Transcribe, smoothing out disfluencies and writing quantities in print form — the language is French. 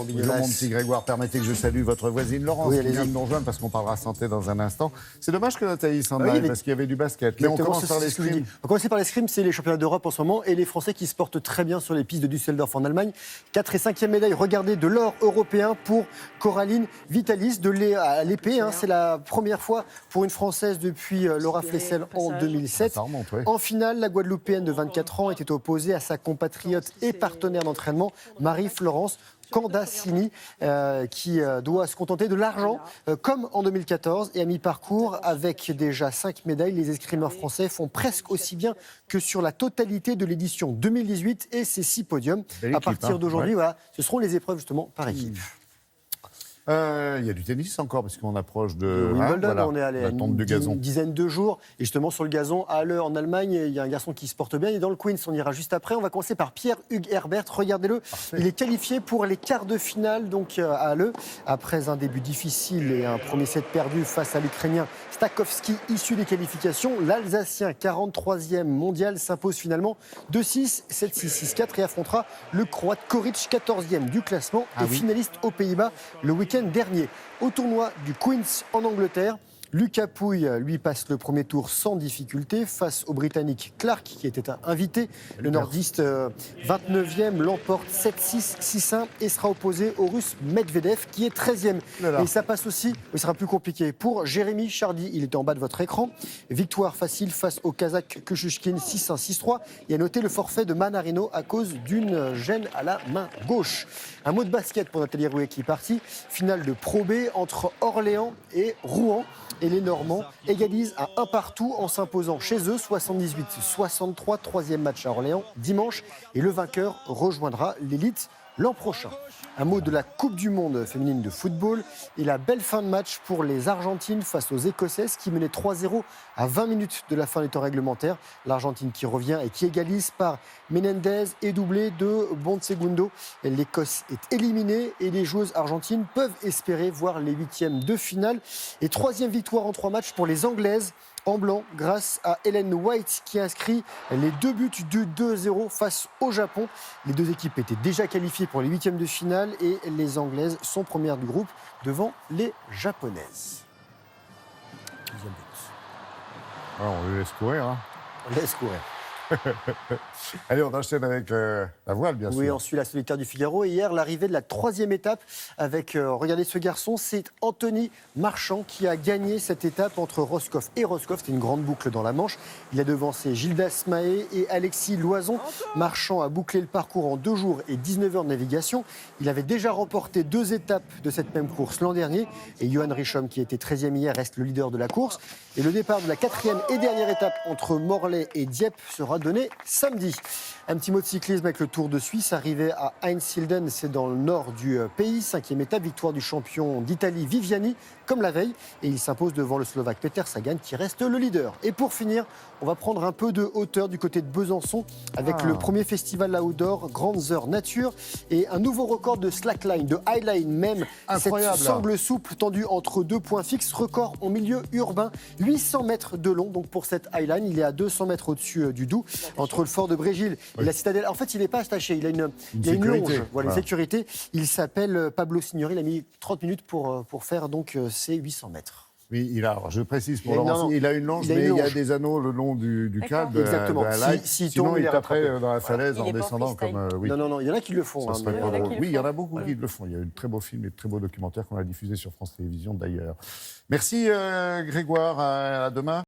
Bonjour mon petit Grégoire, permettez que je salue votre voisine Laurence qui vient de nous rejoindre parce qu'on parlera santé dans un instant. C'est dommage que Nathalie s'en aille parce qu'il y avait du basket. Mais on commence par l'escrime. On va commencer par l'escrime, c'est les championnats d'Europe en ce moment et les Français qui se portent très bien sur les pistes de Düsseldorf en Allemagne. 4 et 5e médaille, regardez, de l'or européen pour Coraline Vitalis à l'épée. C'est la première fois pour une Française depuis Laura Flessel en 2007. Remonte, ouais. En finale, la Guadeloupéenne de 24 ans était opposée à sa compatriote et partenaire d'entraînement Marie-Florence Candassini, qui doit se contenter de l'argent comme en 2014 et à mi-parcours avec déjà 5 médailles. Les escrimeurs français font presque aussi bien que sur la totalité de l'édition 2018 et ses 6 podiums. À partir d'aujourd'hui, voilà, ce seront les épreuves justement par équipe. Il y a du tennis encore, parce qu'on approche de Wimbledon. voilà, On est allé à une dizaine de jours. Et justement, sur le gazon, à Halle, en Allemagne, il y a un garçon qui se porte bien. Il est dans le Queens, on ira juste après. On va commencer par Pierre-Hugues Herbert. Regardez-le. Parfait. Il est qualifié pour les quarts de finale donc, à Halle. Après un début difficile et un premier set perdu face à l'Ukrainien Stakowski, issu des qualifications, l'Alsacien, 43e mondial, s'impose finalement 2-6, 7-6, 6-4 et affrontera le Croate Koric, 14e du classement et finaliste aux Pays-Bas le week-end dernier. Au tournoi du Queens en Angleterre, Lucas Pouille, lui, passe le premier tour sans difficulté face au Britannique Clark, qui était invité. Le nordiste 29e l'emporte 7-6, 6-1 et sera opposé au Russe Medvedev, qui est 13e. Et ça passe aussi, il sera plus compliqué, pour Jérémy Chardy. Il était en bas de votre écran. Victoire facile face au Kazakh Kuchushkin, 6-1, 6-3. Et à noter le forfait de Manarino à cause d'une gêne à la main gauche. Un mot de basket pour Nathalie Rouet qui est partie. Finale de Pro B entre Orléans et Rouen. Et les Normands égalisent à 1 partout en s'imposant chez eux 78-63, 3e match à Orléans dimanche. Et le vainqueur rejoindra l'élite l'an prochain. Un mot de la Coupe du Monde féminine de football et la belle fin de match pour les Argentines face aux Écossaises qui menaient 3-0 à 20 minutes de la fin du temps réglementaire. L'Argentine qui revient et qui égalise par Menendez et doublé de Bonsegundo. L'Écosse est éliminée et les joueuses argentines peuvent espérer voir les 8e de finale. Et 3e victoire en 3 matchs pour les Anglaises en blanc grâce à Ellen White qui inscrit les 2 buts du 2-0 face au Japon. Les 2 équipes étaient déjà qualifiées pour les 8e de finale et les Anglaises sont premières du groupe devant les Japonaises. 2e but. Alors, on les laisse courir. Hein. On laisse courir. Allez, on enchaîne avec la voile, bien sûr. Oui, on suit la solitaire du Figaro. Et hier, l'arrivée de la 3e étape avec, regardez ce garçon, c'est Anthony Marchand qui a gagné cette étape entre Roscoff et Roscoff. C'était une grande boucle dans la Manche. Il a devancé Gildas Mahé et Alexis Loison. Marchand a bouclé le parcours en 2 jours et 19 heures de navigation. Il avait déjà remporté 2 étapes de cette même course l'an dernier. Et Johan Richomme, qui était 13e hier, reste le leader de la course. Et le départ de la 4e et dernière étape entre Morlaix et Dieppe sera donné samedi. Un petit mot de cyclisme avec le Tour de Suisse, arrivé à Einsiedeln, c'est dans le nord du pays. 5e étape, victoire du champion d'Italie Viviani, comme la veille. Et il s'impose devant le Slovaque Peter Sagan, qui reste le leader. Et pour finir, on va prendre un peu de hauteur du côté de Besançon, avec le premier festival outdoor, Grandes Heures Nature, et un nouveau record de slackline, de highline même. Incroyable. Cette sangle souple tendue entre 2 points fixes, record en milieu urbain, 800 mètres de long. Donc pour cette highline, il est à 200 mètres au-dessus du Doubs, entre le fort de Brésil et la citadelle. En fait, il n'est pas attaché, il a une longe, voilà, une sécurité. Il s'appelle Pablo Signori, il a mis 30 minutes pour faire donc ces 800 mètres. Oui, alors je précise pour Laurent, il a une longe, mais il y a des anneaux le long du câble. Exactement. Sinon, il taperait dans la falaise en descendant comme... oui. Non, il y en a qui le font. Ça serait pas drôle. Oui, il y en a beaucoup qui le font. Il y a eu de très beaux films et de très beaux documentaires qu'on a diffusés sur France Télévisions d'ailleurs. Merci Grégoire, à demain.